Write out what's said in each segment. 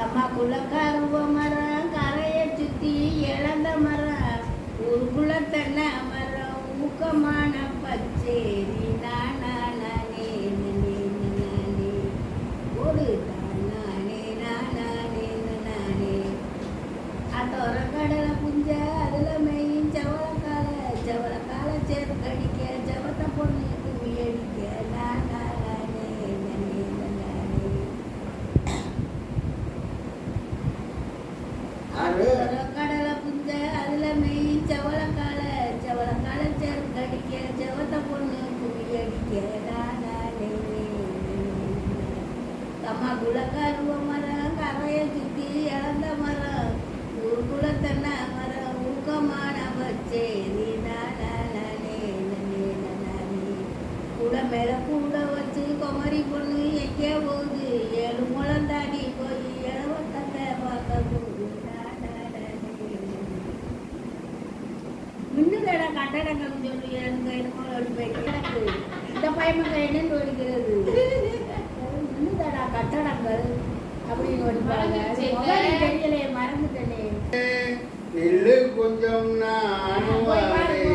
கம்மாக்குள்ள கருவ மரம் கரையை சுத்தி இழந்த மரம் ஊருக்குள்ள தென்னை மரம் ஊக்கமான பச்சேரி நானே ஒரு நானே அதோர கடலை புஞ்ச அதுல மெயின் செவலக்கால சேரு கடிக்க செவத்த பொண்ணு கும்மி அடிக்க கடலை புஞ்ச அதுல மெயின் செவலக்கால சேரு கடிக்க செவத்த பொண்ணு கும்மி அடிக்க கம்மாக்குள்ள கருவ மரம் கரையை சுத்தி இழந்த மரம் ஊருக்குள்ள தென்னை மரம் ஊக்கமான பச்சேரி கூட மேல கூட வச்சு குமரி பொண்ணு எங்கே போகுது 7 முழம் தாண்டி போய் இளவட்டத்தை பார்க்க போகுது மின்னுதட கட்டடங்கள் சொல்லி எனக்கு என்னமோ போயிட்டு இந்த பயமங்க என்னன்னு ஒடிக்கிறது மின்னுதடா கட்டடங்கள் அப்படின்னு ஒடிப்பாங்க தெரியலையே மறந்துட்டனே இல்லை கொஞ்சம் நானுவாரே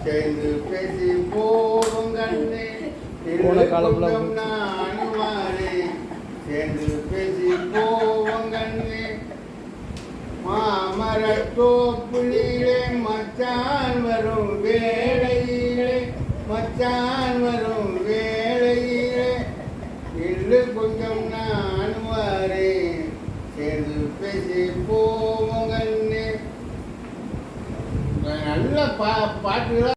சேர்ந்து பேசி போவோம் கண்ணே இல்லை கொஞ்சம் நானுவாரே சேர்ந்து பேசி போவோம் கண்ணே மாமரத்தோப்புளிலே மச்சான் வரும் வேளையிலே இல்லை கொஞ்சம் நானுவாரே சேர்ந்து பேசி போவோம் கண்ணே நல்ல பாட்டுகளா